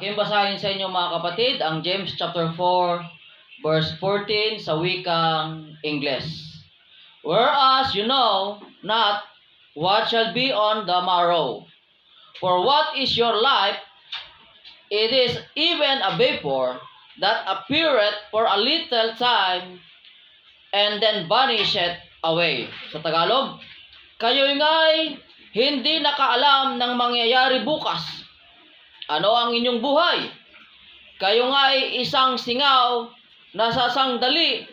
Aking basahin sa inyo mga kapatid ang James chapter 4 verse 14 sa wikang English. Whereas you know not what shall be on the morrow. For what is your life? It is even a vapor that appeareth for a little time and then vanisheth away. Sa Tagalog, kayo nga'y hindi nakaalam ng mangyayari bukas. Ano ang inyong buhay? Kayo nga'y isang singaw na sa sandaling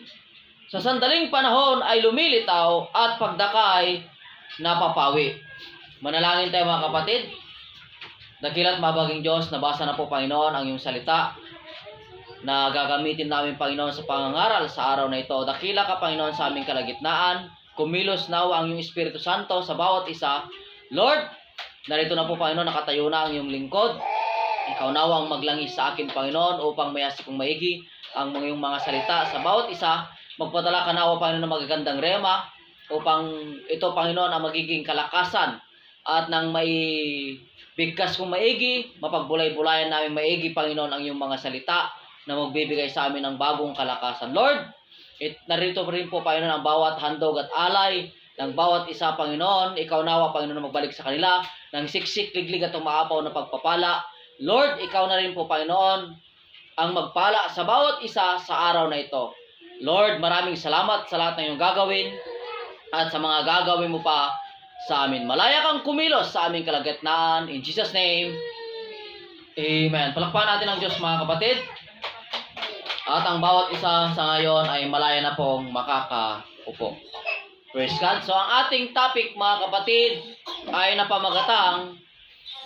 panahon ay lumilitaw at pagdakay napapawi. Manalangin tayo mga kapatid. Dakila't mabaging Diyos, nabasa na po Panginoon ang iyong salita na gagamitin namin Panginoon sa pangangaral sa araw na ito. Dakila ka Panginoon sa aming kalagitnaan. Kumilos nawa ang iyong Espiritu Santo sa bawat isa. Lord, narito na po Panginoon, nakatayo na ang iyong lingkod. Ikaw nawa ang maglangis sa akin Panginoon upang mayasi kong maigi ang iyong mga salita sa bawat isa. Magpadala ka nawa Panginoon ng magagandang rema upang ito Panginoon ang magiging kalakasan at nang may bigkas kong maigi, mapagbulay-bulayan namin maigi Panginoon ang iyong mga salita na magbibigay sa amin ng bagong kalakasan. Lord, narito rin po Panginoon ang bawat handog at alay ng bawat isa Panginoon. Ikaw nawa Panginoon na magbalik sa kanila ng siksik, liglig at umaapaw na pagpapala. Lord, ikaw na rin po Panginoon ang magpala sa bawat isa sa araw na ito. Lord, maraming salamat sa lahat ng iyong gagawin at sa mga gagawin mo pa sa amin. Malaya kang kumilos sa aming kalagitnaan. In Jesus' name, Amen. Palakpakan natin ang Diyos mga kapatid. At ang bawat isa sa ngayon ay malaya na pong makakaupo. Praise God. So ang ating topic mga kapatid ay napamagatang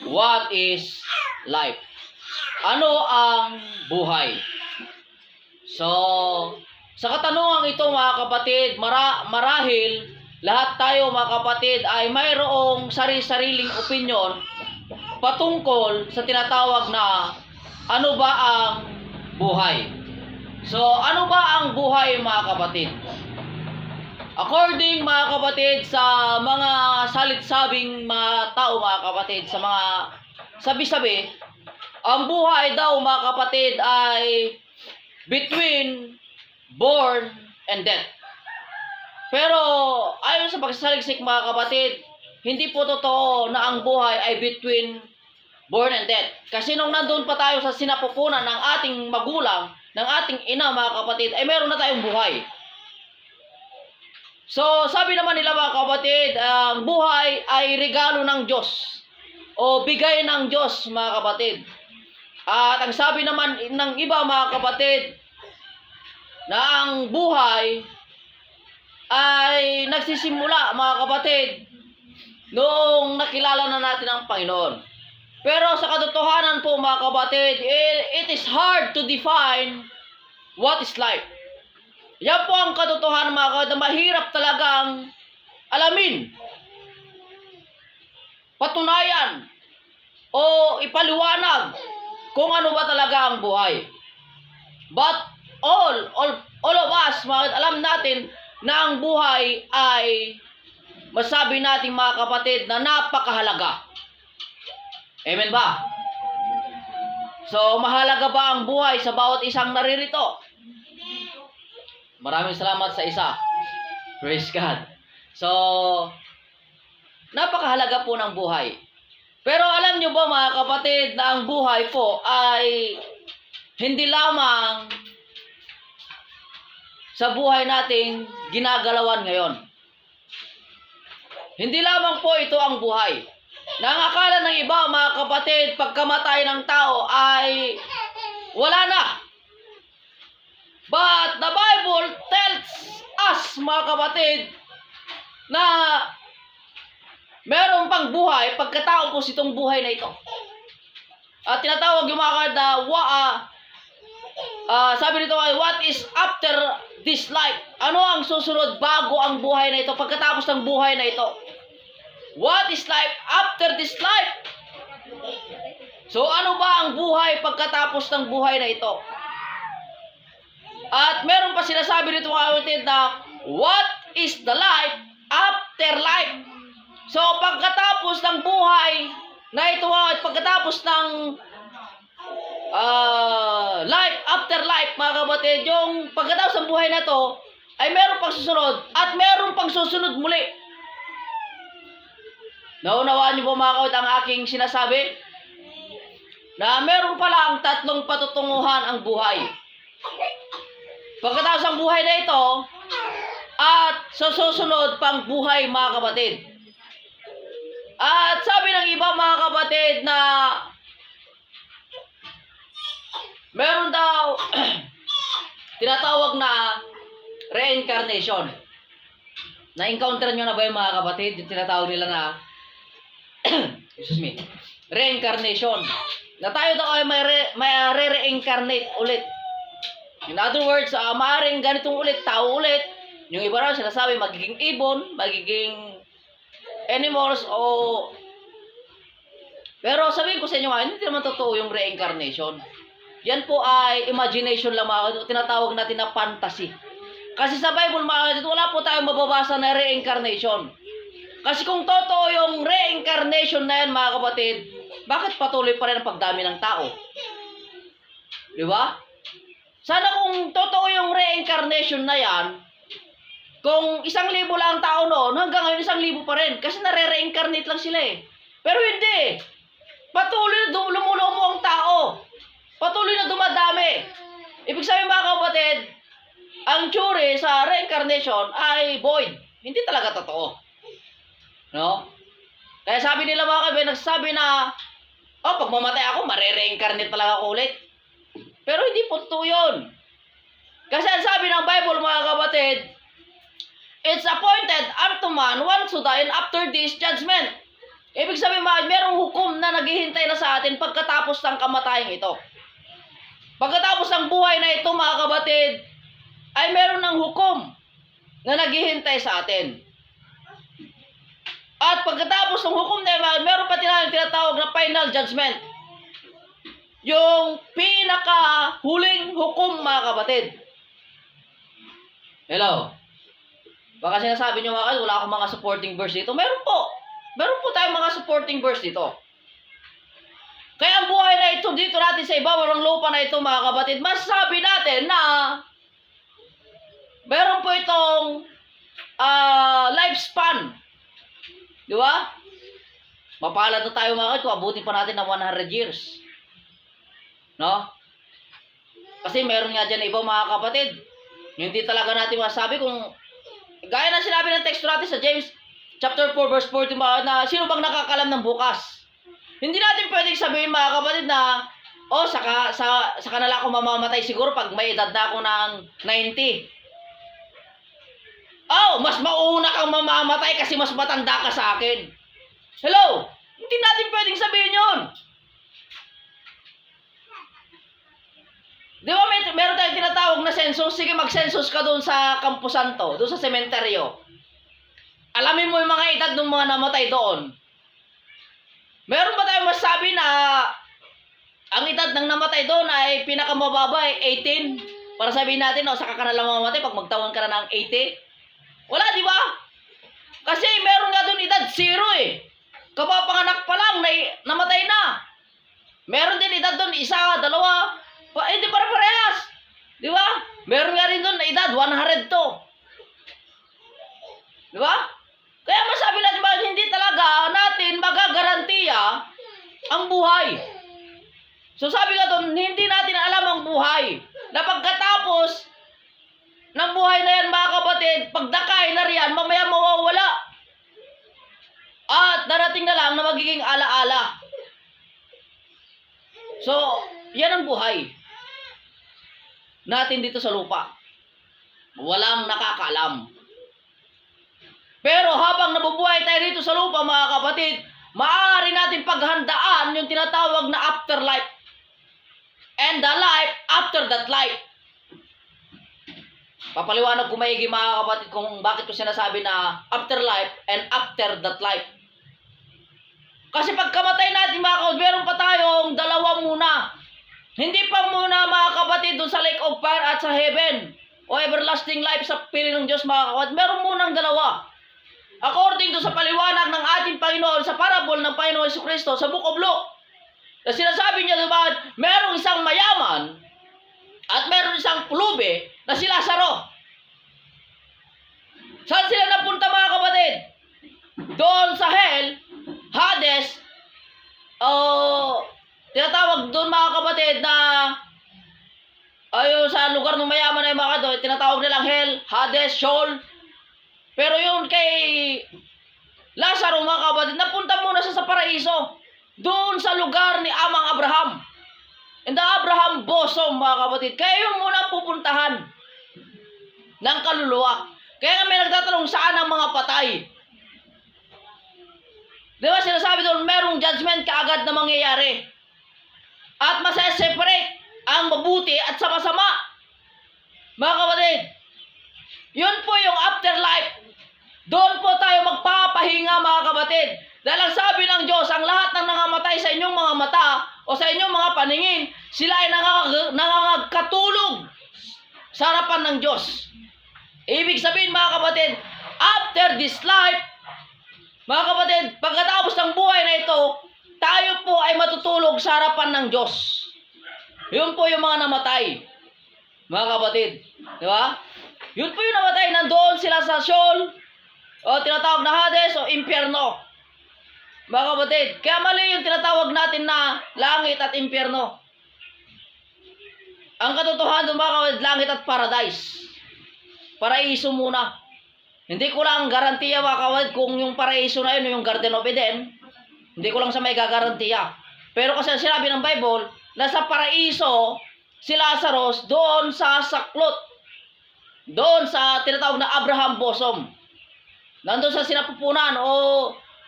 What is life? Ano ang buhay? So, sa katanungang ito mga kapatid, marahil lahat tayo mga kapatid ay mayroong sari-sariling opinyon patungkol sa tinatawag na ano ba ang buhay. So, ano ba ang buhay mga kapatid? According mga kapatid sa mga salit-sabing mga tao mga kapatid, sa mga sabi-sabi, ang buhay daw mga kapatid ay between born and death. Pero ayon sa pagsasaliksik mga kapatid, hindi po totoo na ang buhay ay between born and death. Kasi nung nandun pa tayo sa sinapupunan ng ating magulang, ng ating ina mga kapatid, ay meron na tayong buhay. So sabi naman nila mga kapatid, ang buhay ay regalo ng Diyos o bigay ng Diyos mga kapatid. At ang sabi naman ng iba mga kapatid, na ang buhay ay nagsisimula mga kapatid noong nakilala na natin ang Panginoon. Pero sa katotohanan po mga kapatid, it is hard to define what is life. Yan po ang katotohanan mga kapatid, mahirap talagang alamin, patunayan o ipaliwanag kung ano ba talaga ang buhay. But all of us, alam natin na ang buhay ay masabi natin mga kapatid na napakahalaga. Amen ba? So, mahalaga ba ang buhay sa bawat isang naririto? Maraming salamat sa isa. Praise God. So, napakahalaga po ng buhay. Pero alam nyo ba mga kapatid na ang buhay po ay hindi lamang sa buhay nating ginagalawan ngayon. Hindi lamang po ito ang buhay. Nangakala ng iba mga kapatid, pagkamatay ng tao ay wala na. But the Bible tells us mga kapatid na meron pang buhay pagkatapos itong buhay na ito. At tinatawag yung mga kapatid sabi nito ay, what is after this life? Ano ang susunod bago ang buhay na ito, pagkatapos ng buhay na ito? What is life after this life? So ano ba ang buhay pagkatapos ng buhay na ito? At meron pa sinasabi nito mga kapatid na, what is the life after life? So pagkatapos ng buhay na ito, pagkatapos ng life after life, mga kapatid, yung pagkatapos ng buhay na to, ay meron pang susunod at meron pang susunod muli. Naunawaan niyo po mga kapatid ang aking sinasabi? Na meron pala ang tatlong patutunguhan ang buhay. Pagkatapos ang buhay na ito, at sa susunod pang buhay, mga kapatid. At sabi ng iba, mga kapatid, na meron daw tinatawag na reincarnation. Na-encounter nyo na ba yung mga kapatid? Yung tinatawag nila na excuse me, reincarnation. Na tayo daw ay may re-reincarnate ulit. In other words, maaaring ganitong ulit, tao ulit. Yung iba raw sinasabi magiging ibon, magiging animals, o... Pero sabihin ko sa inyo nga, hindi naman totoo yung reincarnation. Yan po ay imagination lang, mga tinatawag natin na fantasy. Kasi sa Bible, mga kapatid, wala po tayong mababasa na reincarnation. Kasi kung totoo yung reincarnation na yan, mga kapatid, bakit patuloy pa rin ang pagdami ng tao? Di ba? Sana kung totoo yung reincarnation na yan, kung 1,000 lang ang tao noon, hanggang ngayon 1,000 pa rin. Kasi nare-reincarnate lang sila eh. Pero hindi. Patuloy na lumulumo ang tao. Patuloy na dumadami. Ibig sabihin, mga kapatid, ang theory sa reincarnation ay void. Hindi talaga totoo. No? Kaya sabi nila, mga kapatid, nagsasabi na, pag mamatay ako, mare-reincarnate talaga ako ulit. Pero hindi po totoo yun. Kasi ang sabi ng Bible, mga kapatid, it's appointed unto man once to die and after this judgment. Ibig sabihin, merong hukom na naghihintay na sa atin pagkatapos ng kamatayang ito. Pagkatapos ng buhay na ito, mga kapatid, ay meron ng hukom na naghihintay sa atin. At pagkatapos ng hukom na meron pa tinatawag na final judgment. Yung pinaka-huling hukom, mga kapatid. Hello? Baka sinasabi nyo, mga kapatid, wala akong mga supporting verse dito. Meron po. Meron po tayong mga supporting verse dito. Kaya ang buhay na ito dito natin sa ibabaw ng lupa na ito, mga kapatid, masasabi natin na meron po itong lifespan. Di ba? Mapalad na tayo, mga kapatid, kung abutin pa natin ng 100 years. No? Kasi meron nga dyan iba, mga kapatid, hindi talaga natin masabi kung, gaya na sinabi ng text natin sa James chapter 4 verse 14, na sino bang nakakalam ng bukas? Hindi natin pwedeng sabihin, mga kapatid, na saka na lang ako mamamatay siguro pag may edad na ako ng 90. Mas mauna kang mamamatay kasi mas matanda ka sa akin. Hello? Hindi natin pwedeng sabihin yun. Di ba meron tayong tinatawag na census? Sige, mag-census ka doon sa Campo Santo, doon sa sementeryo. Alamin mo yung mga edad ng mga namatay doon. Meron ba tayong masabi na ang edad ng namatay doon ay pinakamababa ay 18? Para sabihin natin, saka ka na lang mamatay pag magtawan ka na ng 80? Wala, di ba? Kasi meron nga doon edad 0 eh. Kapapanganak pa lang, namatay na. Meron din edad doon, 1, 2, hindi pare-parehas. Di ba? Meron nga rin doon na edad, 100 to. Di ba? Kaya masabi natin ba, hindi talaga natin magagarantiya ang buhay. So sabi nga doon, hindi natin alam ang buhay. Na pagkatapos ng buhay na yan, mga kapatid, pagdakay na riyan, mamaya mawawala. At darating na lang na magiging alaala. So, yan ang buhay natin dito sa lupa. Walang nakakaalam. Pero habang nabubuhay tayo dito sa lupa, mga kapatid, maaari natin paghandaan yung tinatawag na afterlife. And the life after that life. Papaliwanag ko maigi, mga kapatid, kung bakit ko sinasabi na afterlife and after that life. Kasi pagkamatay natin, mga kapatid, meron pa tayong dalawa muna. Hindi pa muna, mga kapatid, doon sa lake of fire at sa heaven o everlasting life sa piling ng Diyos, mga kapatid. Meron munang dalawa. According to sa paliwanag ng ating Panginoon sa parable ng Panginoon Jesucristo sa Book of Luke. Na sinasabi niya naman, merong isang mayaman at meron isang pulubi na si Lazaro. Saan sila napunta mga kapatid? Doon sa Hell, Hades, tinatawag doon mga kapatid na ayun sa lugar ng mayaman ay mga doon, tinatawag nilang Hell, Hades, Sheol. Pero yun kay Lazaro mga kapatid, napunta muna siya sa paraiso. Doon sa lugar ni Amang Abraham. In the Abraham bosom mga kapatid. Kaya yun muna pupuntahan ng kaluluwa. Kaya nga may nagtatanong saan ang mga patay. Di ba sinasabi doon, merong judgment kaagad na mangyayari. At maseseparate ang mabuti at sa masama. Mga kapatid, yun po yung afterlife. Doon po tayo magpapahinga mga kapatid. Dahil ang sabi ng Diyos, ang lahat ng nangamatay sa inyong mga mata o sa inyong mga paningin, sila ay nangangagkatulog sa harapan ng Diyos. Ibig sabihin mga kapatid, after this life, mga kapatid, pagkatapos ng buhay na ito, tayo po ay matutulog sa harapan ng Diyos. Yun po yung mga namatay. Mga kapatid, di ba? Yun po yung namatay, nandoon sila sa Sheol, o tinatawag na Hades o impyerno. Mga kapatid, kaya mali yung tinatawag natin na langit at impyerno. Ang katotohanan mga kapatid, langit at paradise. Paraiso muna. Hindi ko lang garantiya mga kapatid kung yung paraiso na yun, yung Garden of Eden, hindi ko lang sa may gagarantiya. Pero kasi sinabi ng Bible, nasa paraiso si Lazarus doon sa saklot. Doon sa tinatawag na Abraham bosom. Nandun sa sinapupunan o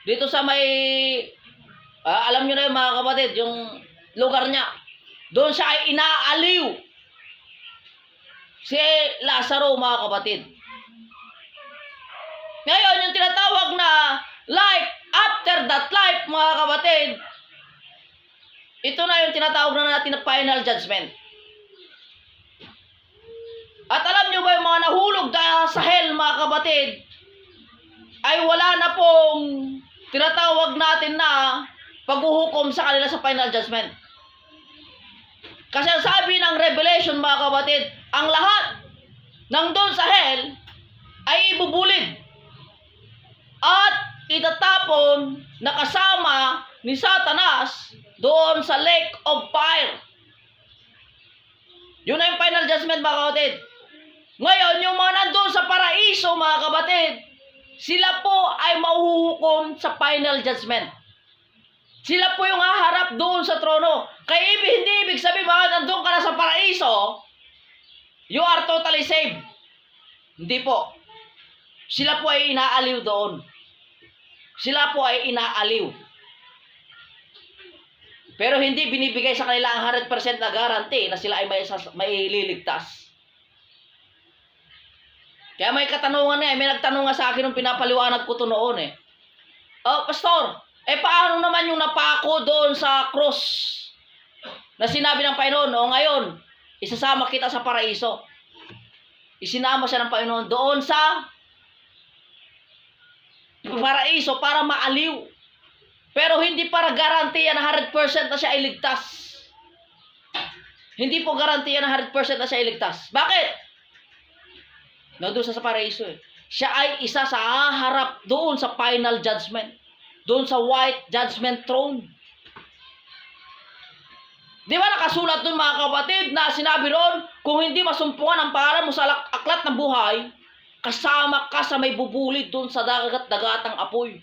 dito sa may, alam nyo na yung mga kapatid, yung lugar niya. Doon siya ay inaaliw. Si Lazaro mga kapatid. Ngayon, yung tinatawag na life after that life mga kapatid, ito na yung tinatawag na natin na final judgment. At alam nyo ba yung mga nahulog dahil sa hell mga kapatid, ay wala na pong tinatawag natin na paghuhukom sa kanila sa final judgment. Kasi ang sabi ng Revelation mga kapatid, ang lahat ng doon sa hell ay ibubulid at itatapon na kasama ni Satanas doon sa lake of fire. Yun na yung final judgment mga kapatid. Ngayon, yung mga nandun sa paraiso mga kapatid, sila po ay mahuhukom sa final judgment. Sila po yung haharap doon sa trono. Kaya hindi ibig sabihin bakit nandun ka na sa paraiso, you are totally saved. Hindi po. Sila po ay inaaliw doon. Sila po ay inaaliw. Pero hindi binibigay sa kanila ang 100% na guarantee na sila ay may liligtas. Kaya may katanungan may nagtanong nga sa akin nung pinapaliwanag ko to noon Oh, pastor, paano naman yung napako doon sa cross na sinabi ng Panginoon, ngayon, isasama kita sa paraiso. Isinama siya ng Panginoon doon sa paraiso para maaliw. Pero hindi para garantiya na 100% na siya ay ligtas. Hindi po garantiya na 100% na siya ay ligtas. Bakit? Nandun sa paraiso Siya ay isa sa haharap doon sa final judgment. Doon sa white judgment throne. Di ba nakasulat doon mga kapatid na sinabi roon, kung hindi masumpungan ang pangalan mo sa aklat ng buhay, kasama ka sa may bubulid doon sa dagat-dagatang apoy.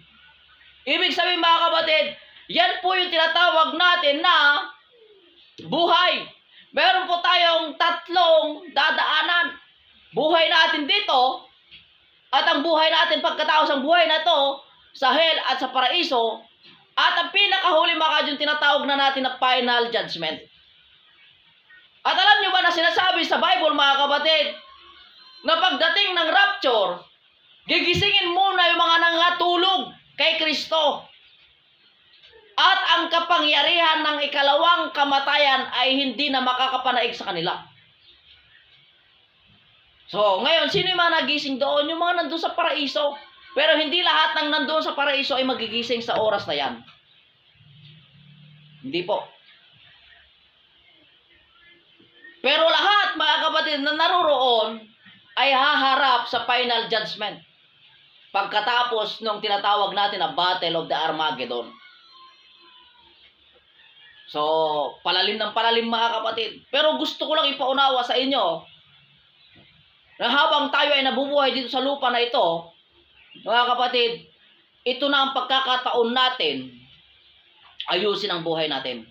Ibig sabihin mga kapatid, yan po yung tinatawag natin na buhay. Meron po tayong tatlong dadaanan. Buhay natin dito, at ang buhay natin pagkatapos ang buhay na to, sa hell at sa paraiso, at ang pinakahuli mga yung tinatawag na natin na final judgment. At alam nyo ba na sinasabi sa Bible mga kapatid, na pagdating ng rapture, gigisingin muna yung mga nangatulog kay Kristo. At ang kapangyarihan ng ikalawang kamatayan ay hindi na makakapanaig sa kanila. So, ngayon, sino yung mga nagising doon? Yung mga nandun sa paraiso. Pero hindi lahat ng nandun sa paraiso ay magigising sa oras na yan. Hindi po. mga kapatid, na naroroon ay haharap sa final judgment. Pagkatapos nung tinatawag natin na Battle of the Armageddon. So, palalim ng palalim mga kapatid. Pero gusto ko lang ipaunawa sa inyo na habang tayo ay nabubuhay dito sa lupa na ito, mga kapatid, ito na ang pagkakataon natin ayusin ang buhay natin.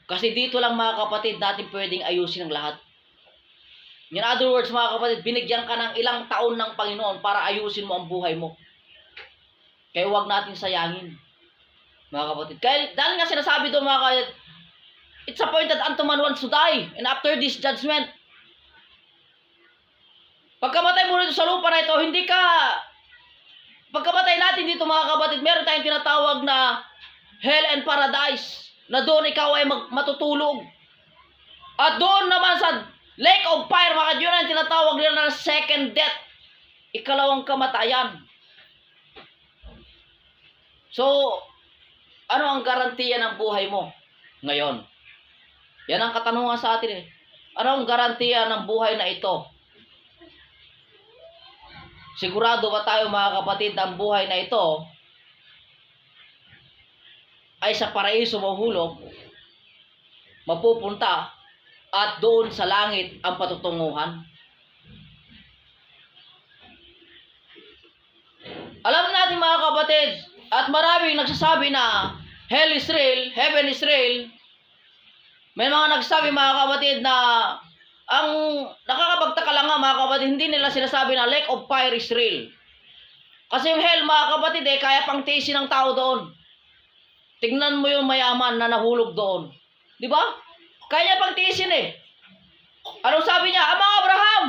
Kasi dito lang mga kapatid natin pwedeng ayusin ang lahat. In other words mga kapatid, binigyan ka ng ilang taon ng Panginoon para ayusin mo ang buhay mo. Kaya huwag natin sayangin mga kapatid. Kaya dahil nga sinasabi doon mga kapatid, it's appointed unto man once to die, and after this judgment. Pagkamatay mo rito sa lupa na ito, pagkamatay natin dito mga kapatid, meron tayong tinatawag na hell and paradise, na doon ikaw ay matutulog. At doon naman sa lake of fire, mga yun ang tinatawag nila na second death, ikalawang kamatayan. So, ano ang garantiya ng buhay mo ngayon? Yan ang katanungan sa atin eh. Ano ang garantiya ng buhay na ito? Sigurado ba tayo mga kapatid ang buhay na ito ay sa paraiso mahuhulog, mapupunta, at doon sa langit ang patutunguhan? Alam natin mga kapatid, at maraming nagsasabi na hell is real, heaven is real. May mga nagsasabi mga kapatid na ang nakakapagtaka lang nga mga kapatid, hindi nila sinasabi na lake of fire is real. Kasi yung hell mga kapatid kaya pang tiisin ng tao doon. Tingnan mo yung mayaman na nahulog doon. Di ba? Kaya pang tiisin eh. Anong sabi niya? Amang Abraham,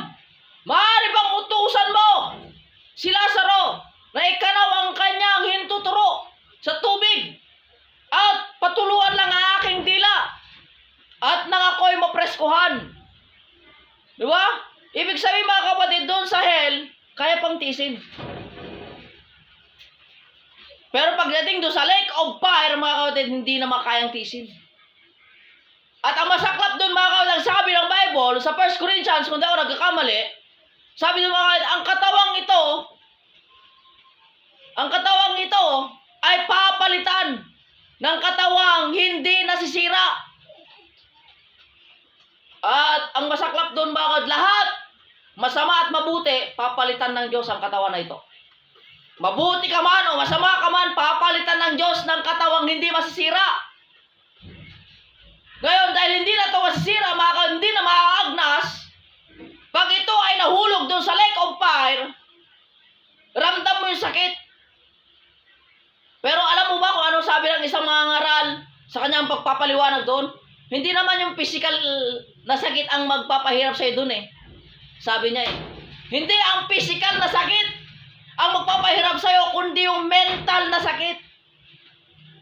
maaari bang utusan mo si Lazaro na ikanaw ang kanyang hintuturo sa tubig at patuluan lang ang aking dila at nang ako'y mapreskuhan? Di ba? Ibig sabihin mga kapatid, doon sa hell, kaya pang tiisin. Pero pagdating doon sa lake of fire, mga kapatid, hindi na makayang tiisin. At ang masaklap doon mga kapatid, sabi ng Bible, sa 1 Corinthians, kung di ako nagkakamali, sabi doon mga kapatid, ang katawang ito ay papalitan ng katawang hindi nasisira. At ang masaklap doon mga kapatid, lahat, masama at mabuti, papalitan ng Diyos ang katawan na ito. Mabuti ka man o masama ka man, papalitan ng Diyos ng katawang hindi masisira. Ngayon, dahil hindi na ito masisira, hindi na maaagnas, pag ito ay nahulog doon sa lake of fire, ramdam mo yung sakit. Pero alam mo ba kung anong sabi ng isang mga ngaral sa kanyang pagpapaliwanag doon? Hindi naman yung physical na sakit ang magpapahirap sa'yo doon eh. Sabi niya eh, hindi ang physical na sakit ang magpapahirap sa'yo, kundi yung mental na sakit.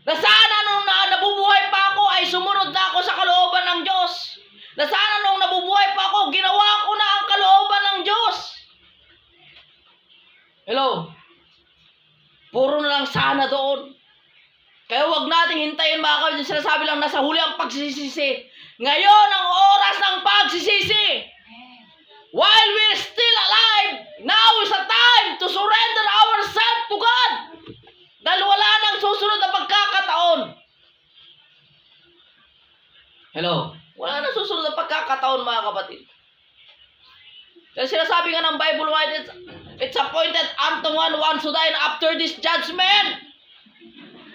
Na sana nung nabubuhay pa ako ay sumunod na ako sa kalooban ng Diyos. Na sana nung nabubuhay pa ako, ginawa ko na ang kalooban ng Diyos. Hello? Puro na lang sana doon. Kaya huwag nating hintayin mga kapatid, yung sinasabi lang nasa huli ang pagsisisi. Ngayon ang oras ng pagsisisi. While we're still alive, now is the time to surrender ourselves to God. Dahil wala nang susunod na pagkakataon. Hello? Wala nang susunod na pagkakataon mga kapatid. Kasi sinasabi nga ng Bible, it's appointed unto one once to die, and after this judgment,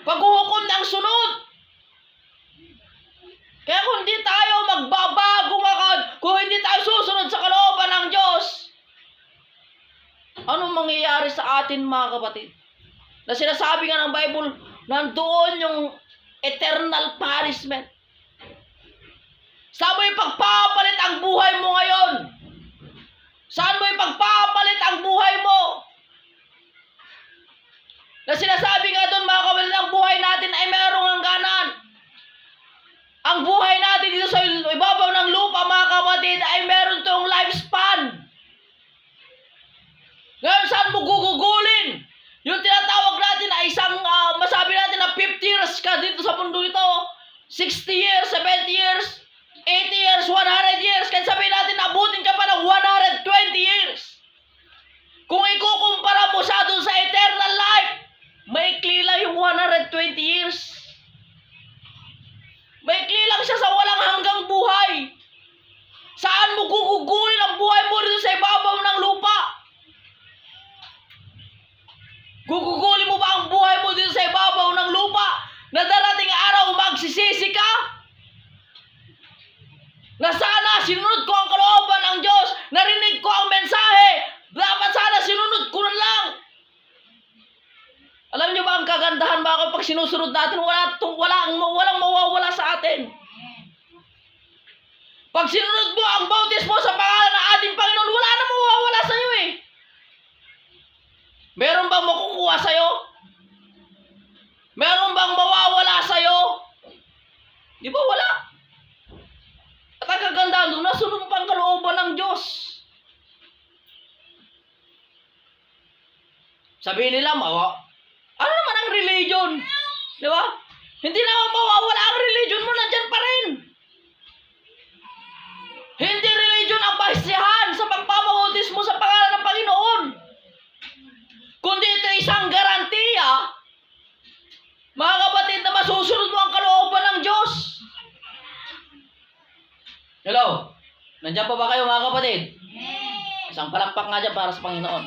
paghuhukom ng sunod. Kaya kung hindi tayo magbabago, kung hindi tayo susunod sa kalooban ng Diyos, anong mangyayari sa atin mga kapatid? Na sinasabi nga ng Bible, nandoon yung eternal punishment. Saan mo ipagpapalit ang buhay mo ngayon? Saan mo ipagpapalit ang buhay mo? Na sinasabi nga doon mga kapatid, ang buhay natin ay merong hangganan. Ang buhay natin dito sa ibabaw ng lupa mga kapatid ay meron tong lifespan. Ngayon saan mo gugugulin? Yung tinatawag natin na isang, masabi natin na 50 years ka dito sa mundo ito. 60 years, 70 years, 80 years, 100 years, kahit sabihin natin abutin ka pa ng 120 years. Kung ikukumpara mo siya doon sa eternal life, maikli lang yung 120 years. Maikli lang siya sa walang hanggang buhay. Saan mo gugugulin ang buhay mo dito sa ibabaw ng lupa? Gugugulin mo ba ang buhay mo dito sa ibabaw ng lupa na darating araw magsisisi ka? Na sana sinunod ko ang kalooban ng Diyos, narinig ko ang mensahe, dapat sana sinunod ko na lang. Alam niyo ba ang kagandahan ba pag sinusunod natin, walang mawawala sa atin. Pag sinunod mo ang bautismo sa pangalan ng ating Panginoon, wala na mawawala sa iyo eh. Meron bang makukuha sa iyo? Meron bang mawawala sa iyo? Di ba wala? At ang kagandahan doon, nasunod pa ang kalooban ng Diyos. Sabihin nila, ano naman ang religion? Di ba? Hindi naman mawawala ang religion mo, nandyan pa rin. Hindi religion ang basihan sa pagpapabautismo sa pangalan ng Panginoon. Kundi ito isang garantiya, mga kapatid, na masusunod mo ang kalooban ng Diyos. Hello? Nandiyan pa ba kayo mga kapatid? Isang palakpak nga dyan para sa Panginoon.